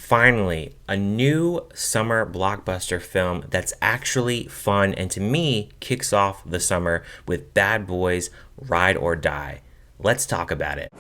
Finally, a new summer blockbuster film that's actually fun and to me kicks off the summer with Bad Boys Ride or Die. Let's talk about it.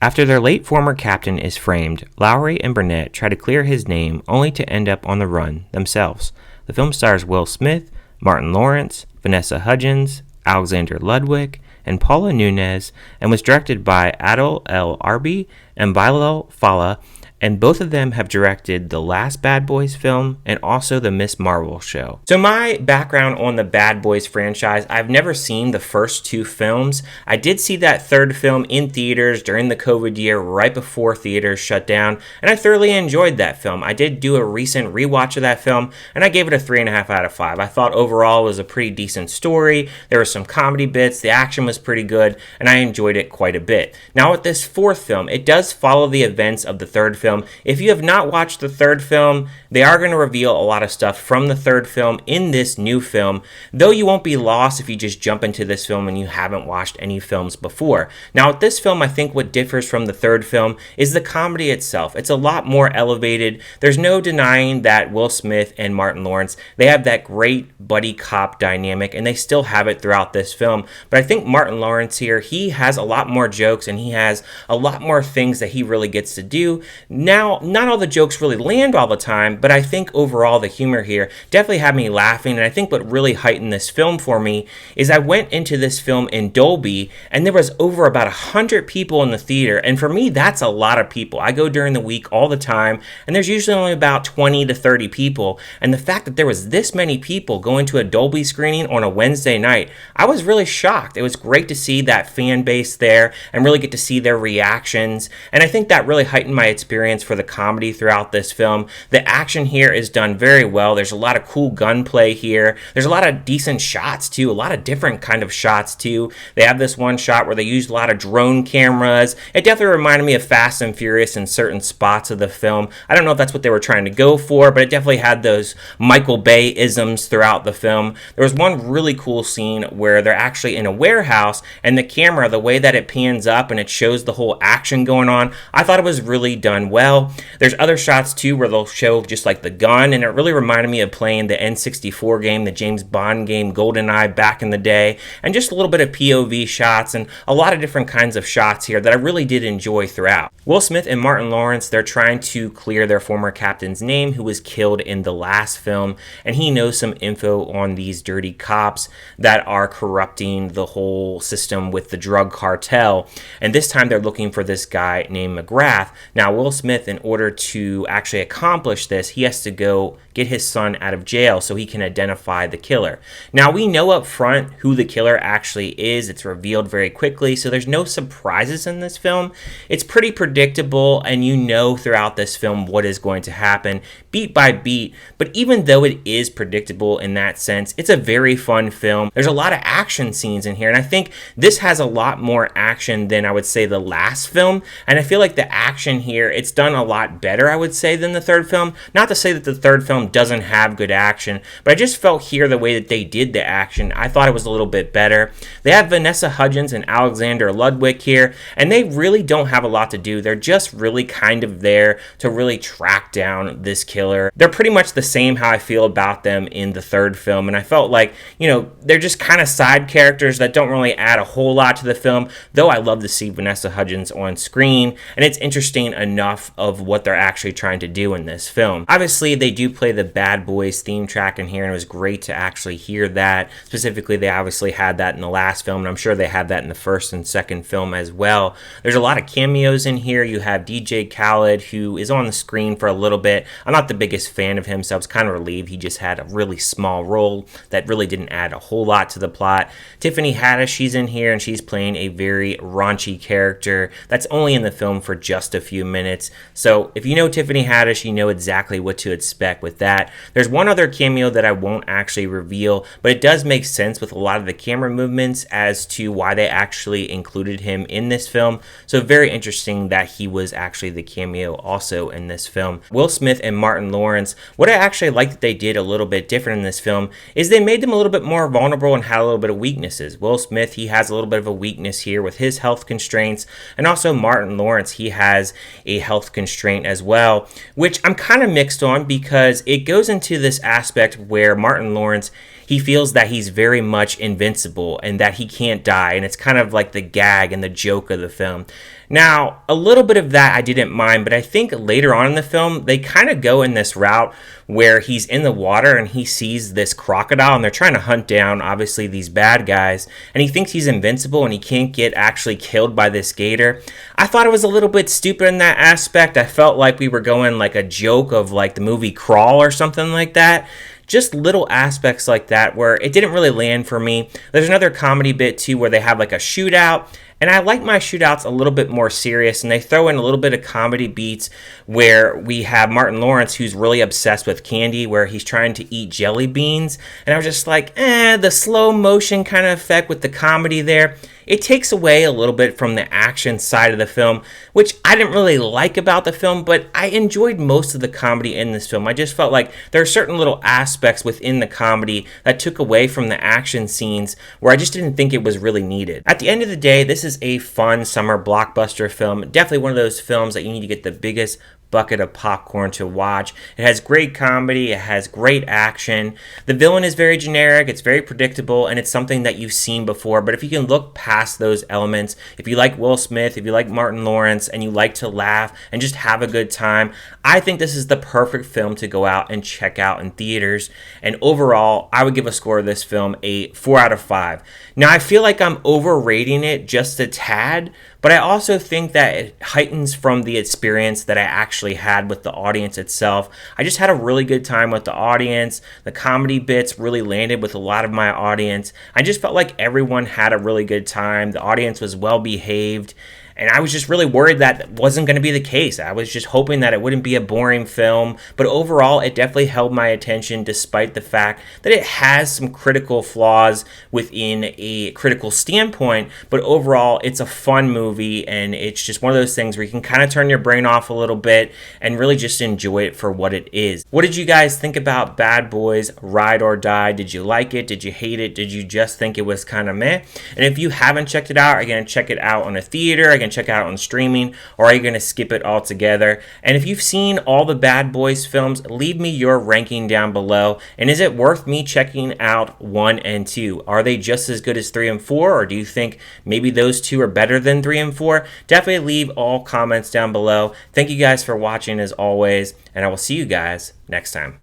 After their late former captain is framed, Lowrey and Burnett try to clear his name only to end up on the run themselves. The film stars Will Smith, Martin Lawrence, Vanessa Hudgens, Alexander Ludwig, and Paola Núñez, and was directed by Adil Arbi and Bilall Fallah, and both of them have directed the last Bad Boys film and also the Miss Marvel show. So my background on the Bad Boys franchise, I've never seen the first two films. I did see that third film in theaters during the COVID year right before theaters shut down, and I thoroughly enjoyed that film. I did do a recent rewatch of that film, and I gave it a 3.5 out of 5. I thought overall it was a pretty decent story. There were some comedy bits, the action was pretty good, and I enjoyed it quite a bit. Now with this fourth film, it does follow the events of the third film. If you have not watched the third film, they are going to reveal a lot of stuff from the third film in this new film, though you won't be lost if you just jump into this film and you haven't watched any films before. Now with this film, I think what differs from the third film is the comedy itself. It's a lot more elevated. There's no denying that Will Smith and Martin Lawrence, they have that great buddy cop dynamic, and they still have it throughout this film. But I think Martin Lawrence here, he has a lot more jokes and he has a lot more things that he really gets to do. Now, not all the jokes really land all the time, but I think overall the humor here definitely had me laughing, and I think what really heightened this film for me is I went into this film in Dolby, and there was over about 100 people in the theater, and for me, that's a lot of people. I go during the week all the time, and there's usually only about 20 to 30 people, and the fact that there was this many people going to a Dolby screening on a Wednesday night, I was really shocked. It was great to see that fan base there and really get to see their reactions, and I think that really heightened my experience for the comedy throughout this film. The action here is done very well. There's a lot of cool gunplay here. There's a lot of decent shots too, a lot of different kind of shots too. They have this one shot where they used a lot of drone cameras. It definitely reminded me of Fast and Furious in certain spots of the film. I don't know if that's what they were trying to go for, but it definitely had those Michael Bay isms throughout the film. There was one really cool scene where they're actually in a warehouse, and the camera, the way that it pans up and it shows the whole action going on, I thought it was really done well. There's other shots too where they'll show just like the gun, and it really reminded me of playing the N64 game, the James Bond game GoldenEye back in the day, and just a little bit of POV shots and a lot of different kinds of shots here that I really did enjoy throughout. Will Smith and Martin Lawrence, they're trying to clear their former captain's name who was killed in the last film, and he knows some info on these dirty cops that are corrupting the whole system with the drug cartel, and this time they're looking for this guy named McGrath. Now Will Smith, in order to actually accomplish this, he has to go get his son out of jail so he can identify the killer. Now, we know up front who the killer actually is. It's revealed very quickly, so there's no surprises in this film. It's pretty predictable, and you know throughout this film what is going to happen, beat by beat. But even though it is predictable in that sense, it's a very fun film. There's a lot of action scenes in here, and I think this has a lot more action than I would say the last film, and I feel like the action here, it's done a lot better, I would say, than the third film. Not to say that the third film doesn't have good action, but I just felt here the way that they did the action, I thought it was a little bit better. They have Vanessa Hudgens and Alexander Ludwig here, and they really don't have a lot to do. They're just really kind of there to really track down this killer. They're pretty much the same how I feel about them in the third film, and I felt like, you know, they're just kind of side characters that don't really add a whole lot to the film, though I love to see Vanessa Hudgens on screen, and it's interesting enough of what they're actually trying to do in this film. Obviously, they do play the Bad Boys theme track in here, and it was great to actually hear that. Specifically, they obviously had that in the last film, and I'm sure they had that in the first and second film as well. There's a lot of cameos in here. You have DJ Khaled, who is on the screen for a little bit. I'm not the biggest fan of him, so I was kind of relieved he just had a really small role that really didn't add a whole lot to the plot. Tiffany Haddish, she's in here, and she's playing a very raunchy character that's only in the film for just a few minutes. So if you know Tiffany Haddish, you know exactly what to expect with that. There's one other cameo that I won't actually reveal, but it does make sense with a lot of the camera movements as to why they actually included him in this film. So very interesting that he was actually the cameo also in this film. Will Smith and Martin Lawrence, what I actually like that they did a little bit different in this film is they made them a little bit more vulnerable and had a little bit of weaknesses. Will Smith, he has a little bit of a weakness here with his health constraints, and also Martin Lawrence, he has a health constraint as well, which I'm kind of mixed on because it goes into this aspect where Martin Lawrence, he feels that he's very much invincible and that he can't die, and it's kind of like the gag and the joke of the film. Now, a little bit of that I didn't mind, but I think later on in the film, they kind of go in this route where he's in the water and he sees this crocodile and they're trying to hunt down, obviously, these bad guys, and he thinks he's invincible and he can't get actually killed by this gator. I thought it was a little bit stupid in that aspect. I felt like we were going like a joke of like the movie Crawl or something like that. Just little aspects like that where it didn't really land for me. There's another comedy bit too where they have like a shootout, and I like my shootouts a little bit more serious, and they throw in a little bit of comedy beats where we have Martin Lawrence, who's really obsessed with candy, where he's trying to eat jelly beans, and I was just like, the slow motion kind of effect with the comedy there, it takes away a little bit from the action side of the film, which I didn't really like about the film, but I enjoyed most of the comedy in this film. I just felt like there are certain little aspects within the comedy that took away from the action scenes where I just didn't think it was really needed. At the end of the day, this is a fun summer blockbuster film. Definitely one of those films that you need to get the biggest bucket of popcorn to watch. It has great comedy, it has great action. The villain is very generic, it's very predictable, and it's something that you've seen before, but if you can look past those elements, if you like Will Smith, if you like Martin Lawrence, and you like to laugh and just have a good time, I think this is the perfect film to go out and check out in theaters. And overall, I would give a score of this film a 4 out of 5. Now, I feel like I'm overrating it just a tad, but I also think that it heightens from the experience that I actually had with the audience itself. I just had a really good time with the audience. The comedy bits really landed with a lot of my audience. I just felt like everyone had a really good time. The audience was well behaved. And I was just really worried that wasn't going to be the case. I was just hoping that it wouldn't be a boring film. But overall, it definitely held my attention despite the fact that it has some critical flaws within a critical standpoint. But overall, it's a fun movie, and it's just one of those things where you can kind of turn your brain off a little bit and really just enjoy it for what it is. What did you guys think about Bad Boys Ride or Die? Did you like it? Did you hate it? Did you just think it was kind of meh? And if you haven't checked it out, are you going to check it out on a theater? Are you going to check it out on streaming, or are you going to skip it altogether? And if you've seen all the Bad Boys films, leave me your ranking down below. And is it worth me checking out 1 and 2? Are they just as good as 3 and 4, or do you think maybe those two are better than 3 and 4? Definitely leave all comments down below. Thank you guys for watching as always, and I will see you guys next time.